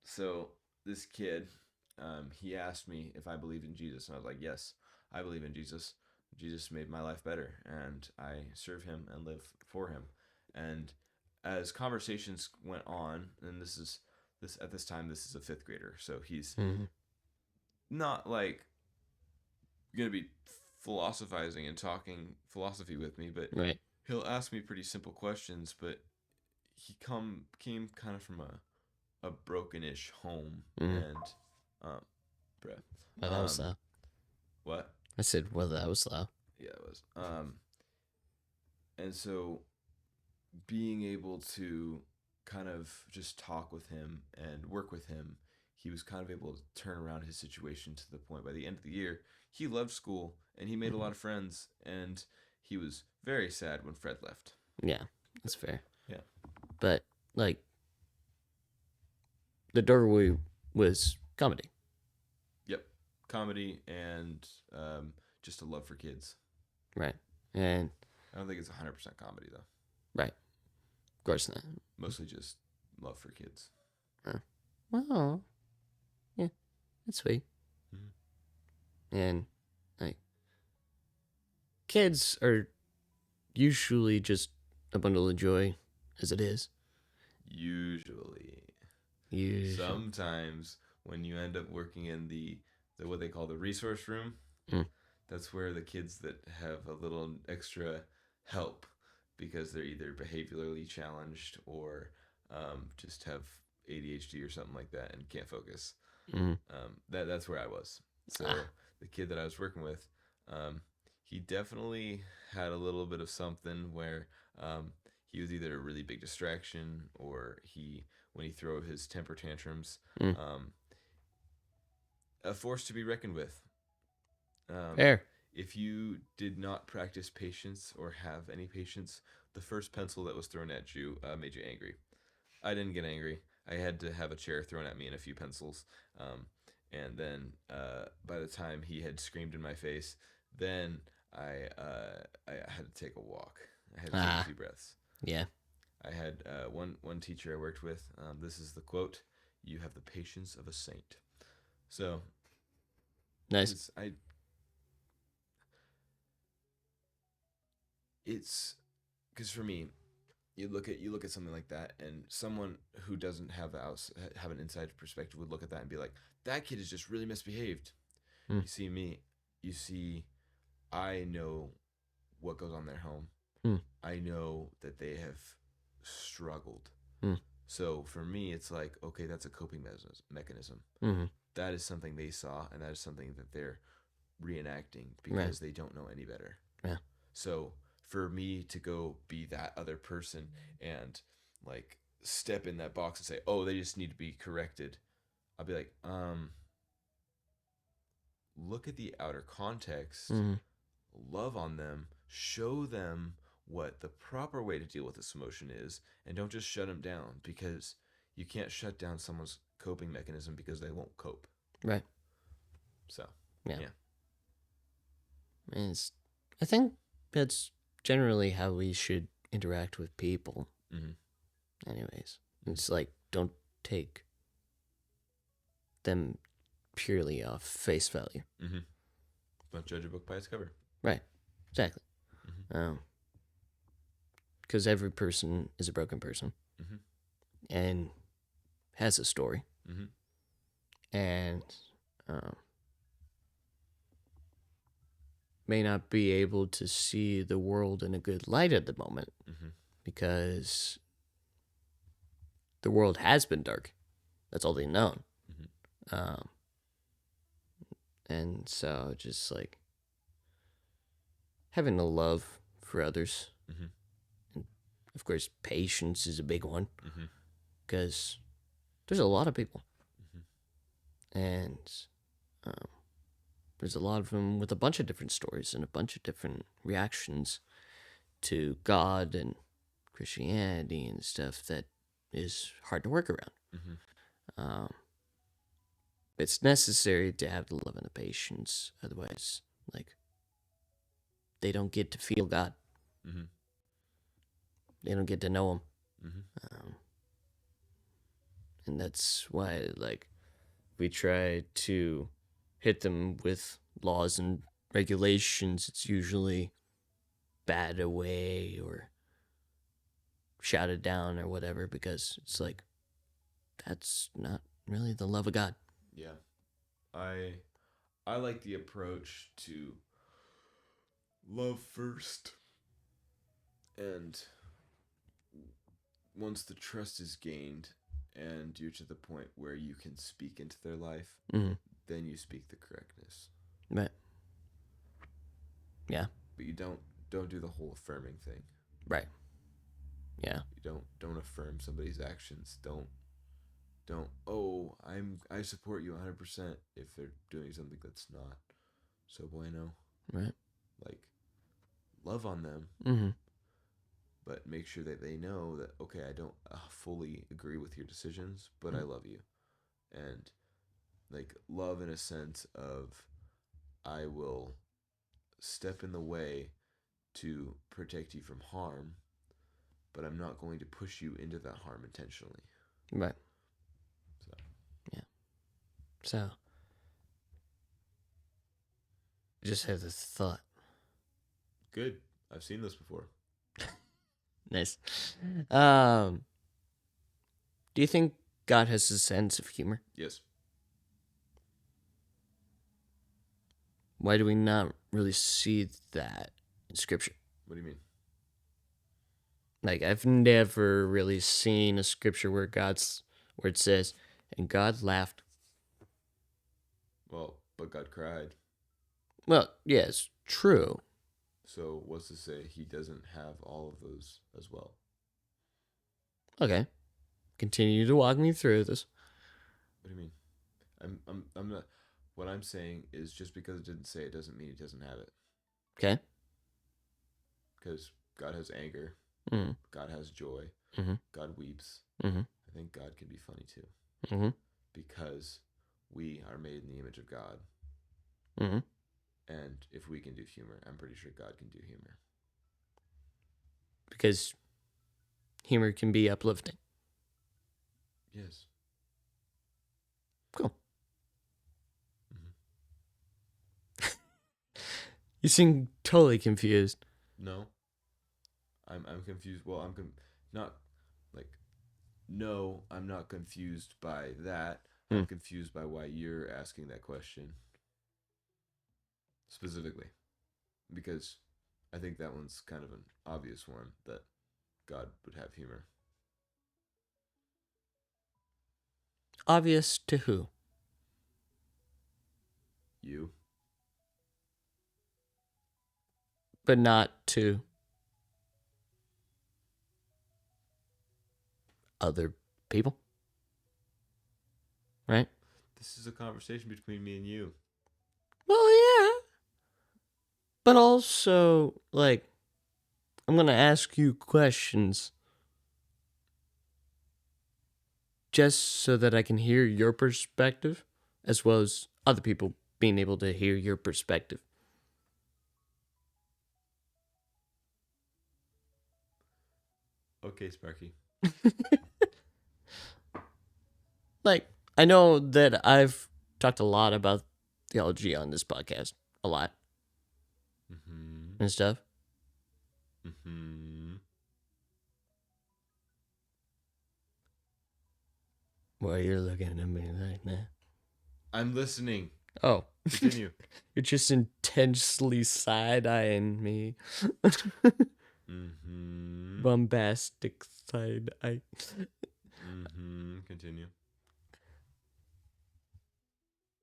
B: So this kid, he asked me if I believed in Jesus, and I was like, "Yes, I believe in Jesus. Jesus made my life better, and I serve Him and live for Him." And as conversations went on, and this at this time, this is a fifth grader, so he's
A: Mm-hmm.
B: not like gonna be philosophizing and talking philosophy with me, but
A: Right.
B: he'll ask me pretty simple questions. But he came kind of from a broken-ish home,
A: Mm-hmm.
B: and um, bruh,
A: But that was
B: um, What?
A: I said, well, that was loud.
B: Yeah, it was. And so being able to kind of just talk with him and work with him, he was kind of able to turn around his situation to the point by the end of the year, he loved school and he made a lot of friends, and he was very sad when Fred left.
A: Yeah, that's fair.
B: Yeah.
A: But, like, the doorway was comedy.
B: Yep. Comedy and just a love for kids.
A: Right. And
B: I don't think it's 100% comedy, though.
A: right. Of course not.
B: Mostly just love for kids.
A: Well, yeah, that's sweet.
B: Mm-hmm.
A: And, like, kids are usually just a bundle of joy, as it is.
B: Usually. Sometimes when you end up working in the what they call the resource room, that's where the kids that have a little extra help because they're either behaviorally challenged or just have ADHD or something like that and can't focus. That's where I was. So the kid that I was working with, he definitely had a little bit of something where he was either a really big distraction or when he threw his temper tantrums, a force to be reckoned with.
A: Fair.
B: If you did not practice patience or have any patience, the first pencil that was thrown at you made you angry. I didn't get angry. I had to have a chair thrown at me and a few pencils. And then by the time he had screamed in my face, then I had to take a walk. I had to take a few breaths.
A: Yeah.
B: I had one teacher I worked with. This is the quote: "You have the patience of a saint." So
A: nice.
B: It's because for me, you look at something like that, and someone who doesn't have an inside perspective would look at that and be like, "That kid is just really misbehaved." You see me, I know what goes on in their home. I know that they have struggled. So for me, it's like, okay, that's a coping mechanism. That is something they saw, and that is something that they're reenacting because they don't know any better.
A: Yeah.
B: So for me to go be that other person and like step in that box and say, oh, they just need to be corrected, I'll be like, look at the outer context, love on them, show them what the proper way to deal with this emotion is, and don't just shut them down, because you can't shut down someone's coping mechanism because they won't cope.
A: Right.
B: So,
A: yeah. I think that's generally how we should interact with people. Anyways, it's like, don't take them purely off face value.
B: Don't judge a book by its cover.
A: Right. Exactly. Because every person is a broken person and has a story. And may not be able to see the world in a good light at the moment because the world has been dark. That's all they've known. And so just like having a love for others. And of course, patience is a big one because there's a lot of people. And there's a lot of them with a bunch of different stories and a bunch of different reactions to God and Christianity and stuff that is hard to work around. It's necessary to have the love and the patience. Otherwise, like, they don't get to feel God. They don't get to know Him. And that's why, like, we try to hit them with laws and regulations. It's usually batted away or shouted down or whatever, because it's like, that's not really the love of God.
B: Yeah. I like the approach to love first, and once the trust is gained and you're to the point where you can speak into their life, then you speak the correctness.
A: Right. Yeah.
B: But you don't do the whole affirming thing.
A: Right. Yeah.
B: You don't affirm somebody's actions. Don't I support you 100% if they're doing something that's not so bueno.
A: Right.
B: Like, love on them,
A: Mm-hmm.
B: but make sure that they know that, okay, I don't fully agree with your decisions, but I love you. And like, love in a sense of, I will step in the way to protect you from harm, but I'm not going to push you into that harm intentionally.
A: Right.
B: So.
A: Yeah. So, I just had this thought.
B: Good. I've seen this before.
A: Nice. Do you think God has a sense of humor?
B: Yes.
A: Why do we not really see that in Scripture?
B: What do you mean?
A: Like, I've never really seen a Scripture where it says, and God laughed.
B: Well, but God cried.
A: Well, yeah, it's true.
B: So what's to say he doesn't have all of those as well?
A: Okay. Continue to walk me through this.
B: What do you mean? I'm not. What I'm saying is, just because it didn't say it doesn't mean he doesn't have it.
A: Okay.
B: Because God has anger.
A: Mm-hmm.
B: God has joy.
A: Mm-hmm.
B: God weeps.
A: Mm-hmm.
B: I think God can be funny too.
A: Mm-hmm.
B: Because we are made in the image of God.
A: Mm-hmm.
B: And if we can do humor, I'm pretty sure God can do humor.
A: Because humor can be uplifting.
B: Yes.
A: Cool.
B: Mm-hmm.
A: You seem totally confused.
B: No. I'm confused. Well, not like, no, I'm not confused by that. I'm confused by why you're asking that question specifically, because I think that one's kind of an obvious one, that God would have humor.
A: Obvious to who?
B: You.
A: But not to other people. Right?
B: This is a conversation between me and you.
A: Well, yeah. But also, like, I'm going to ask you questions just so that I can hear your perspective, as well as other people being able to hear your perspective.
B: Okay, Sparky.
A: Like, I know that I've talked a lot about theology on this podcast. A lot.
B: Mm-hmm.
A: And stuff.
B: Mm-hmm.
A: Why you're looking at me like that?
B: I'm listening.
A: Oh.
B: Continue.
A: You're just intensely side-eyeing me.
B: Mm-hmm.
A: Bombastic side-eye.
B: Mm-hmm. Continue.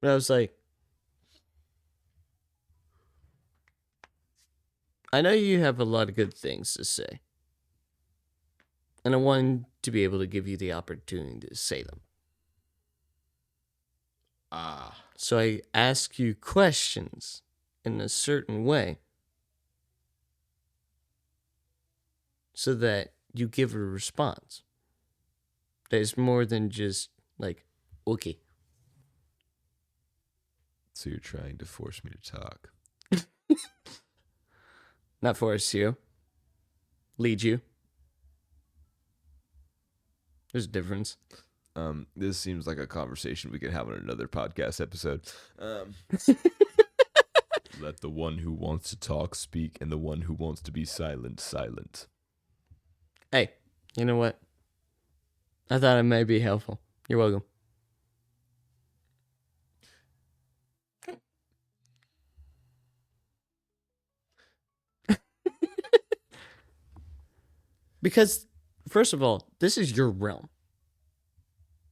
A: And I was like, I know you have a lot of good things to say. And I wanted to be able to give you the opportunity to say them. So I ask you questions in a certain way so that you give a response that is more than just like, okay.
B: So you're trying to force me to talk.
A: Not force you. Lead you. There's a difference.
B: This seems like a conversation we could have on another podcast episode. Let the one who wants to talk speak, and the one who wants to be silent, silent.
A: Hey, you know what? I thought it may be helpful. You're welcome. Because, first of all, this is your realm.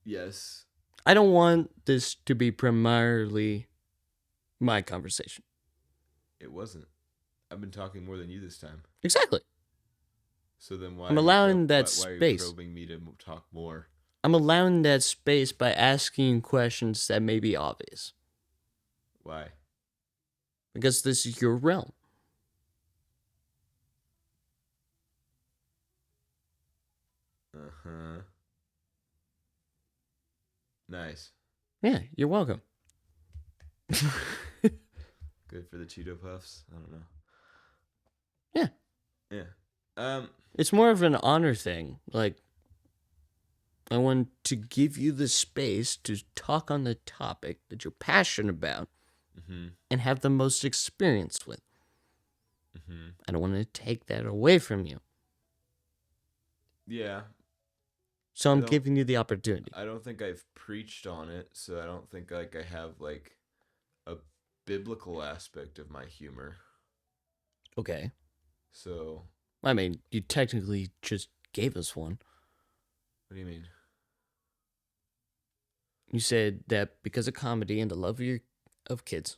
B: Yes.
A: I don't want this to be primarily my conversation.
B: It wasn't. I've been talking more than you this time.
A: Exactly.
B: So then why
A: I'm allowing that
B: why are you
A: space.
B: probing me to talk more?
A: I'm allowing that space by asking questions that may be obvious.
B: Why?
A: Because this is your realm.
B: Uh-huh. Nice.
A: Yeah, you're welcome.
B: Good for the Cheeto Puffs? I don't know.
A: Yeah.
B: Yeah.
A: It's more of an honor thing. Like, I want to give you the space to talk on the topic that you're passionate about and have the most experience with. I don't want to take that away from you.
B: Yeah.
A: So I'm giving you the opportunity.
B: I don't think I've preached on it, so I don't think like I have like a biblical aspect of my humor.
A: Okay.
B: So
A: I mean, you technically just gave us one.
B: what do you mean?
A: You said that because of comedy and the love of kids,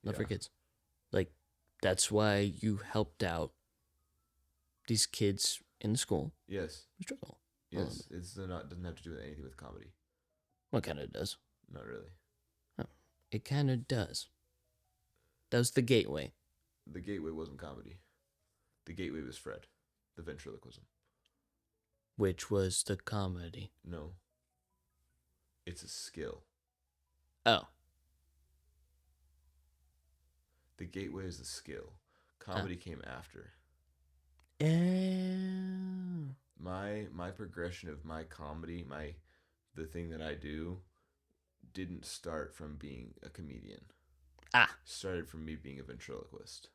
A: love for kids, like that's why you helped out these kids in school.
B: Yes.
A: Struggle.
B: Yes. It's not doesn't have to do with anything with comedy.
A: What kind of does?
B: Not really.
A: Oh, it kind of does. That was the gateway.
B: The gateway wasn't comedy. The gateway was Fred, the ventriloquism.
A: Which was the comedy.
B: No. It's a skill.
A: Oh.
B: The gateway is the skill. Comedy came after. My progression of my comedy, the thing that I do, didn't start from being a comedian. Started from me being a ventriloquist.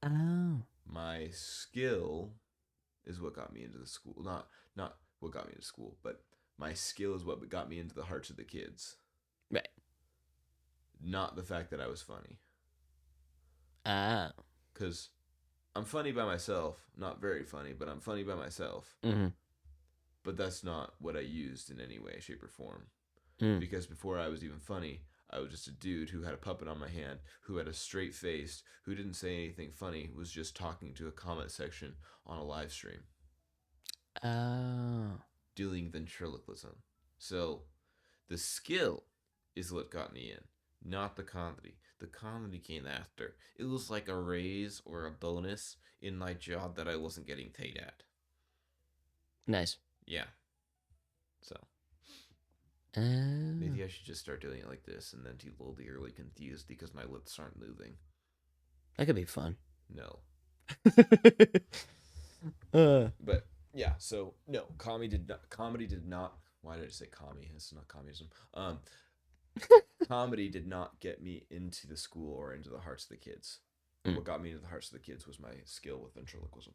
A: Oh.
B: My skill is what got me into the school. Not what got me into school, but my skill is what got me into the hearts of the kids.
A: Right.
B: Not the fact that I was funny.
A: Ah.
B: Because I'm funny by myself. Not very funny, but I'm funny by myself.
A: Mm-hmm.
B: But that's not what I used in any way, shape, or form. Because before I was even funny, I was just a dude who had a puppet on my hand, who had a straight face, who didn't say anything funny, was just talking to a comment section on a live stream.
A: Oh.
B: Doing ventriloquism. So the skill is what got me in, not the comedy. The comedy came after. It was like a raise or a bonus in my job that I wasn't getting paid at.
A: Nice.
B: Yeah. So maybe I should just start doing it like this, and then people will be really confused because my lips aren't moving.
A: That could be fun.
B: No. But yeah, so no, comedy did not. Why did I say commie? It's not communism. Comedy did not get me into the school or into the hearts of the kids. What got me into the hearts of the kids was my skill with ventriloquism.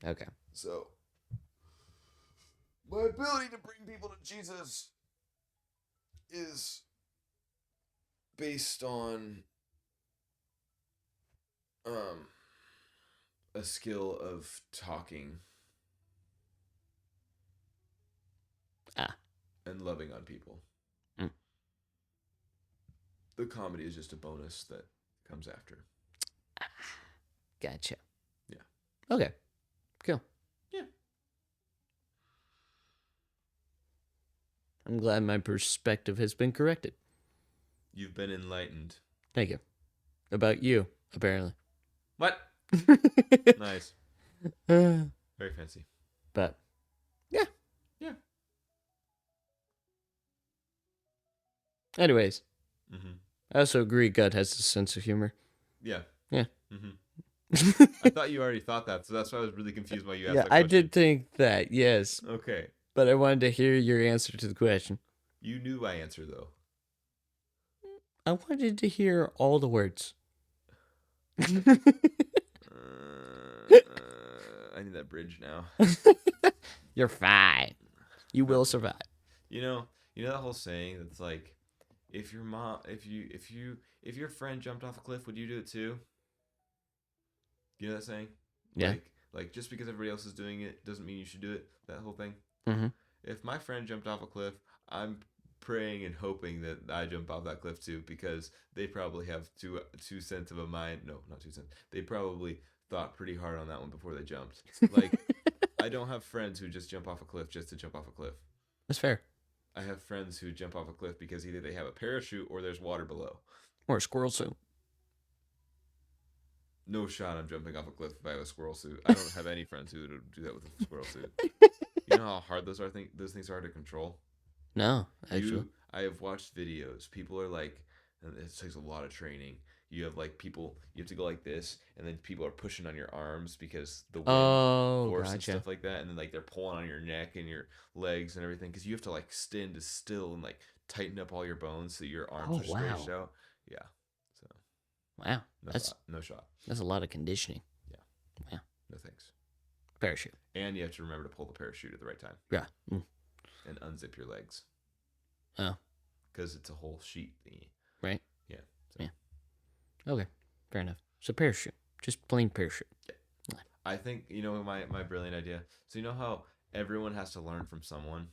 A: Okay.
B: So my ability to bring people to Jesus is based on a skill of talking and loving on people. The comedy is just a bonus that comes after.
A: Gotcha.
B: Yeah.
A: Okay. Cool.
B: Yeah.
A: I'm glad my perspective has been corrected.
B: You've been enlightened.
A: Thank you. About you, apparently.
B: What? Nice. Very fancy.
A: But, yeah.
B: Yeah.
A: Anyways. I also agree God has a sense of humor.
B: Yeah.
A: Yeah.
B: I thought you already thought that, so that's why I was really confused why you asked that
A: I
B: question.
A: did think that, yes.
B: Okay.
A: But I wanted to hear your answer to the question.
B: You knew my answer, though.
A: I wanted to hear all the words.
B: I need that bridge now.
A: You're fine. You will survive.
B: You know that whole saying that's like, if your friend jumped off a cliff, would you do it too? You know that saying?
A: Yeah.
B: Like just because everybody else is doing it doesn't mean you should do it. That whole thing.
A: Mm-hmm.
B: If my friend jumped off a cliff, I'm praying and hoping that I jump off that cliff too, because they probably have two cents of a mind. No, not 2 cents. They probably thought pretty hard on that one before they jumped. Like, I don't have friends who just jump off a cliff just to jump off a cliff.
A: That's fair.
B: I have friends who jump off a cliff because either they have a parachute or there's water below.
A: Or a squirrel suit.
B: No shot I'm jumping off a cliff if I have a squirrel suit. I don't have any friends who would do that with a squirrel suit. You know how hard those things are to control?
A: No, actually.
B: I have watched videos. People are like, and it takes a lot of training. You have like people, you have to go like this, and then people are pushing on your arms because the wind force and stuff like that, and then like they're pulling on your neck and your legs and everything because you have to like stand still and like tighten up all your bones so your arms are stretched out. Yeah. So.
A: Wow.
B: No shot.
A: That's a lot of conditioning.
B: Yeah.
A: Wow.
B: No thanks.
A: Parachute.
B: And you have to remember to pull the parachute at the right time.
A: Yeah. Mm.
B: And unzip your legs.
A: Oh.
B: Because it's a whole sheet thingy.
A: Right?
B: Yeah. So.
A: Yeah. Okay. Fair enough. So parachute. Just plain parachute.
B: Yeah. I think, you know, my brilliant idea. So you know how everyone has to learn from someone?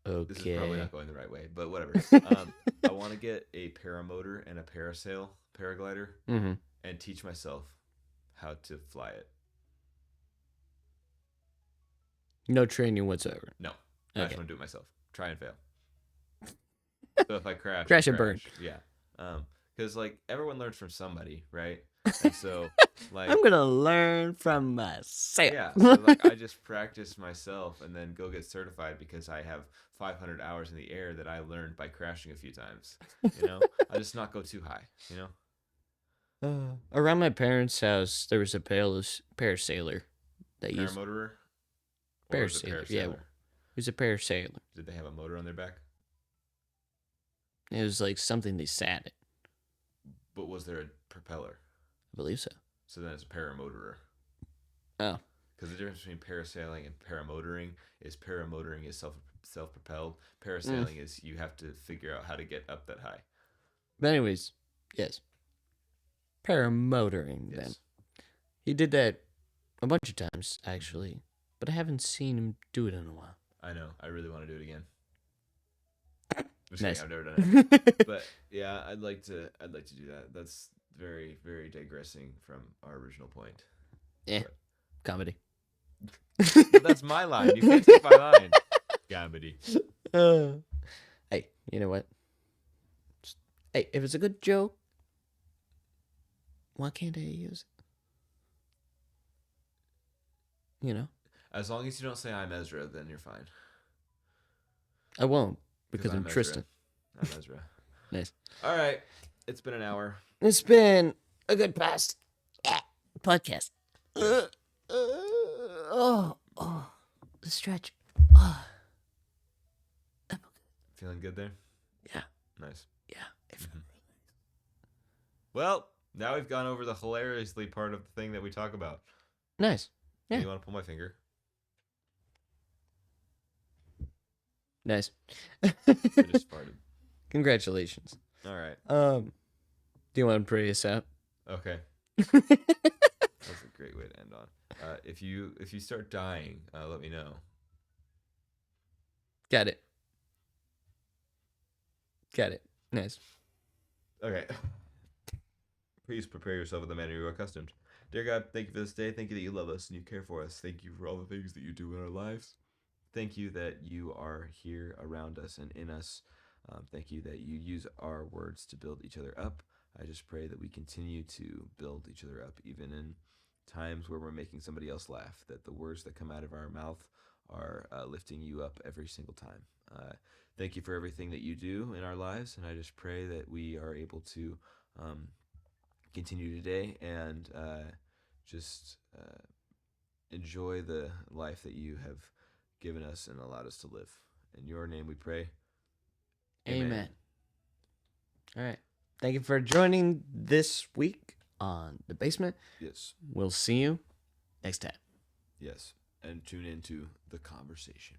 A: Okay.
B: This is probably not going the right way, but whatever. I want to get a paramotor and a paraglider, and teach myself how to fly it.
A: No training whatsoever.
B: No. I just want to do it myself. Try and fail. So if I crash
A: and burn.
B: Yeah. Because like everyone learns from somebody, right? And so like
A: I'm gonna learn from myself.
B: Yeah. So like I just practice myself and then go get certified because I have 500 hours in the air that I learned by crashing a few times. You know, I just not go too high. You know.
A: Around my parents' house, there was a parasailer that used
B: paramotorer.
A: Parasailer. Yeah, it was a parasailer.
B: Did they have a motor on their back?
A: It was like something they sat in.
B: But was there a propeller?
A: I believe so.
B: So then it's a paramotorer.
A: Oh.
B: Because the difference between parasailing and paramotoring is self-propelled. Parasailing is you have to figure out how to get up that high.
A: But anyways, yes. Paramotoring, then. He did that a bunch of times, actually. But I haven't seen him do it in a while.
B: I know. I really want to do it again.
A: Nice.
B: I've never done it. But yeah, I'd like to do that. That's very, very digressing from our original point.
A: Yeah. But. Comedy.
B: But that's my line. You can't take my line. Comedy.
A: Hey, you know what? Hey, if it's a good joke, why can't I use it? You know?
B: As long as you don't say I'm Ezra, then you're fine.
A: I won't, because I'm Tristen.
B: I'm Ezra.
A: Nice.
B: All right. It's been an hour.
A: It's been a good past podcast. The stretch.
B: Feeling good there?
A: Yeah.
B: Nice.
A: Yeah.
B: Well, now we've gone over the hilariously part of the thing that we talk about.
A: Nice. Yeah.
B: You want to pull my finger?
A: Nice.
B: I just farted.
A: Congratulations.
B: All right.
A: Do you want to pray us out?
B: Okay. That's a great way to end on. If you start dying, let me know.
A: Got it. Nice.
B: Okay. Please prepare yourself in the manner you are accustomed. Dear God, thank you for this day. Thank you that you love us and you care for us. Thank you for all the things that you do in our lives. Thank you that you are here around us and in us. Thank you that you use our words to build each other up. I just pray that we continue to build each other up, even in times where we're making somebody else laugh, that the words that come out of our mouth are lifting you up every single time. Thank you for everything that you do in our lives, and I just pray that we are able to continue today and just enjoy the life that you have given us and allowed us to live. In your name we pray.
A: Amen. All right. Thank you for joining this week on The Basement.
B: Yes.
A: We'll see you next time.
B: Yes. And tune into the conversation.